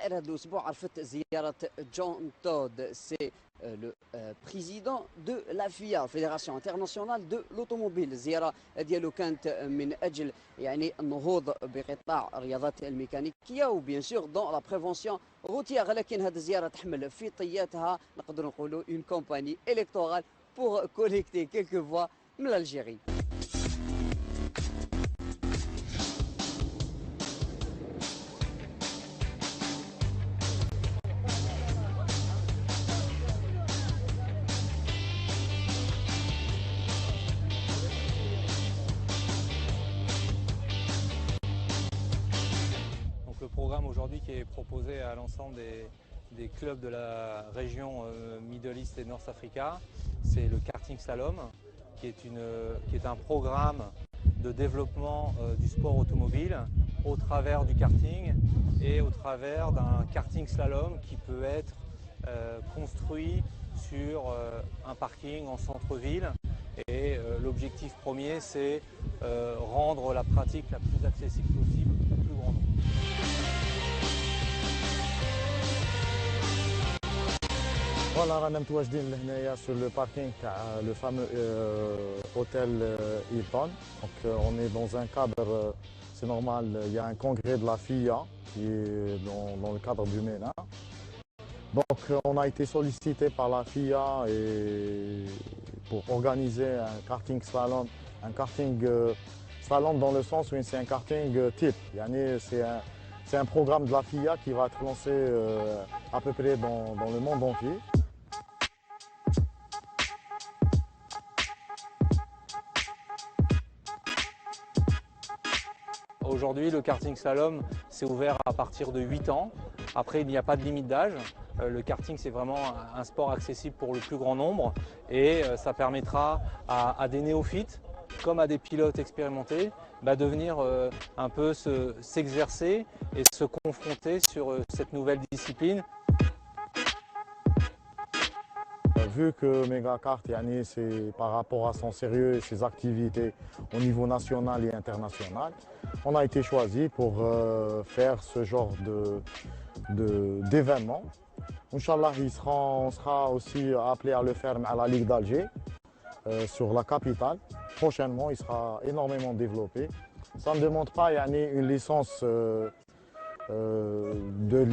الجزائر هذا الأسبوع عرفت زيارة جون تود سي لو بريزيدون دو لا فيا فيدراسيون انترناسيونال دو لوطوموبيل. الزيارة ديالو كانت من أجل يعني النهوض بقطاع الرياضات الميكانيكية وبيان سور دون لا بريفونسيون روتيير. لكن هذه الزيارة تحمل في طياتها نقدر نقولوا اون كومباني الكتورال بور كوليكتي كيلكو فوا من الجيري. Le programme aujourd'hui qui est proposé à l'ensemble des clubs de la région Middle East et North Africa, c'est le karting slalom, qui est un programme de développement du sport automobile au travers du karting et au travers d'un karting slalom qui peut être construit sur un parking en centre-ville. Et l'objectif premier, c'est rendre la pratique la plus accessible possible au plus grand nombre. Voilà, رانا متواجدين لهنايا sur le parking تاع le fameux hôtel Hilton. Donc on est dans un cadre, c'est normal, il y a un congrès de la FIA qui est dans le cadre du MENA. Donc on a été sollicité par la FIA pour organiser un karting slalom, slalom dans le sens où c'est un karting type. C'est un programme de la FIA qui va être lancé à peu près dans le monde entier. Aujourd'hui, le karting slalom, c'est ouvert à partir de 8 ans. Après, il n'y a pas de limite d'âge. Le karting, c'est vraiment un sport accessible pour le plus grand nombre et ça permettra à des néophytes, comme à des pilotes expérimentés, de venir un peu s'exercer et se confronter sur cette nouvelle discipline. Vu que Megakart, c'est par rapport à son sérieux et ses activités au niveau national et international, on a été choisi pour faire ce genre d'événement. Inch'Allah, on sera aussi appelé à le faire à la Ligue d'Alger, sur la capitale. Prochainement, il sera énormément développé. Ça ne demande pas une licence de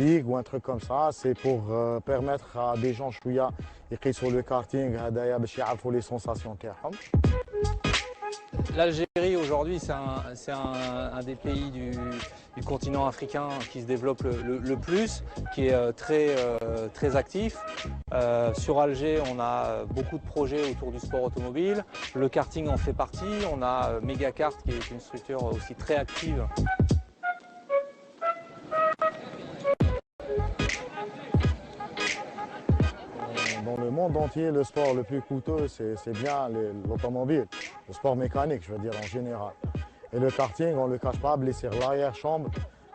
ligue ou un truc comme ça, c'est pour permettre à des gens qui sur le karting les sensations. L'Algérie aujourd'hui c'est un des pays du continent africain qui se développe le plus, qui est très actif. Sur Alger on a beaucoup de projets autour du sport automobile, le karting en fait partie, on a Megakart qui est une structure aussi très active. Dans le monde entier, le sport le plus coûteux, c'est bien l'automobile, le sport mécanique, je veux dire en général. Et le karting, on ne le cache pas, c'est l'arrière-chambre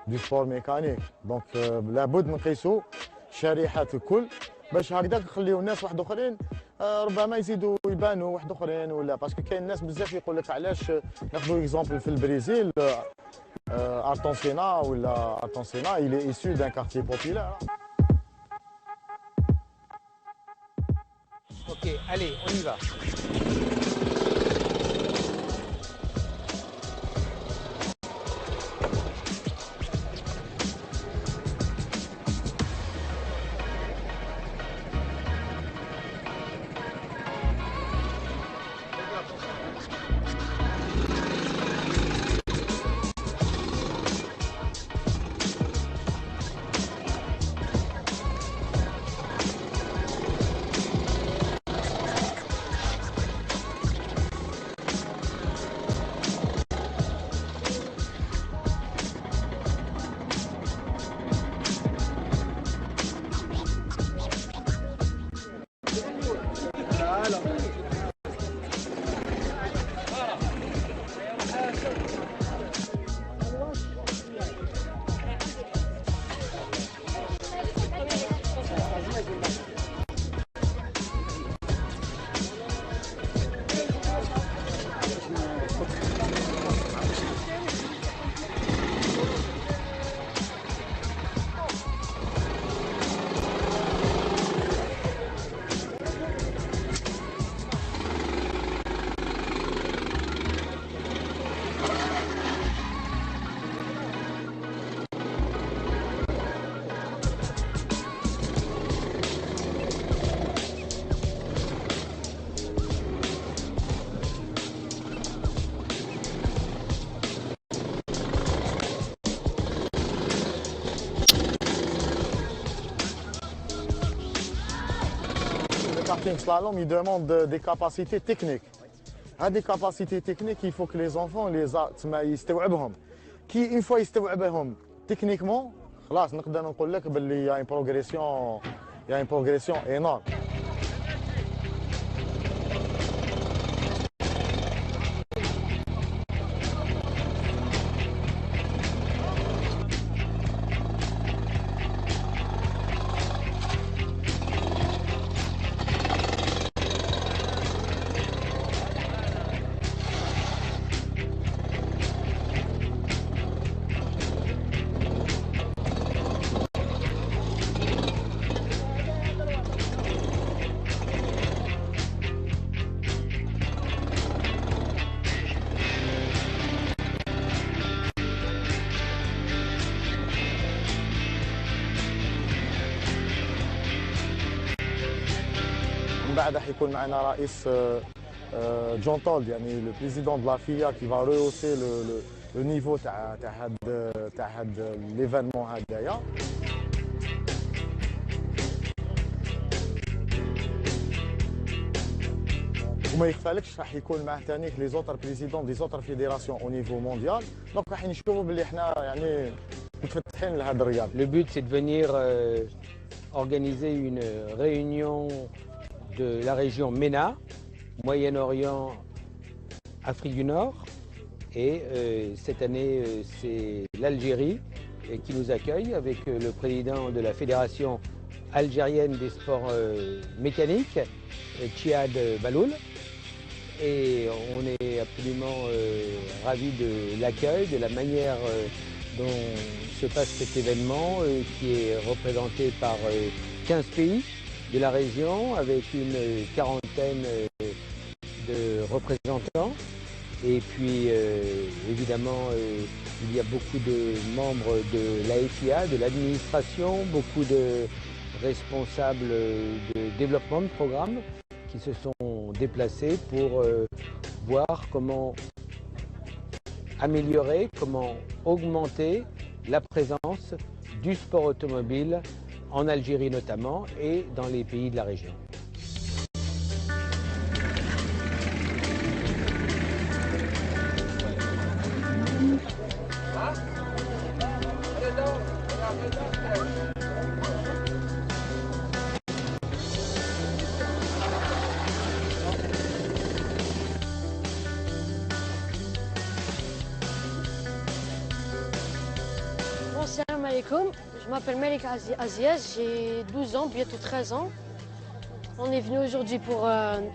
du sport mécanique. Donc, لابد من نقيسوا الشريحات الكل باش هكذاك نخليو الناس واحد اخرين ربما يزيدوا يبانوا واحد اخرين ولا باسكو كاين ناس بزاف يقول لك علاش ناخذوا اكزومبل في البرازيل Ayrton Senna, il est issu d'un quartier populaire. Ok, allez, on y va. karting slalom, il demande des capacités techniques. Des capacités techniques, il faut que les enfants يستوعبهم. Une fois يستوعبهم techniquement, خلاص نقدر نقول لك باللي y a une progression énorme. بعد حيكون معنا رئيس جون تولد يعني لو بريزيدون دو لا فيا كي فا ريوسي لو نيفو تاع هاد ليفينمون هدايا. وما يخفالكش راح يكون معاه ثاني لي زوتر بريزيدون دي زوتر فيديراسيون او نيفو مونديال، دونك راح نشوفوا باللي حنا يعني متفتحين لهذا الرياضه. Le but c'est de venir organiser une réunion de la région MENA, Moyen-Orient, Afrique du Nord. Et cette année, c'est l'Algérie qui nous accueille avec le président de la Fédération algérienne des sports mécaniques, Chiad Baloul. Et on est absolument ravis de l'accueil, de la manière dont se passe cet événement qui est représenté par 15 pays de la région avec une quarantaine de représentants. Et puis évidemment il y a beaucoup de membres de la FIA, de l'administration, beaucoup de responsables de développement de programmes qui se sont déplacés pour voir comment améliorer, comment augmenter la présence du sport automobile en Algérie notamment et dans les pays de la région. Salam alaikum, je m'appelle Malik Aziaz, j'ai 12 ans, bientôt 13 ans. On est venu aujourd'hui pour on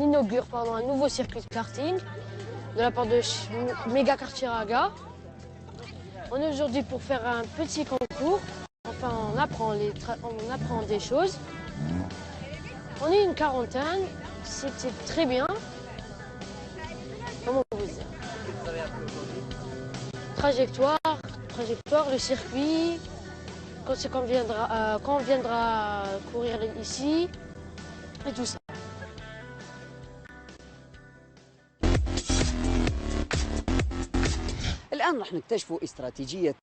inaugure un nouveau circuit de karting de la part de Mega Kartiraga. On est aujourd'hui pour faire un petit concours, enfin on apprend des choses. On est une quarantaine, c'était très bien. Comment vous dire? Trajectoire, le circuit, quand on viendra courir ici, et tout ça. الآن رح نكتشفوا استراتيجية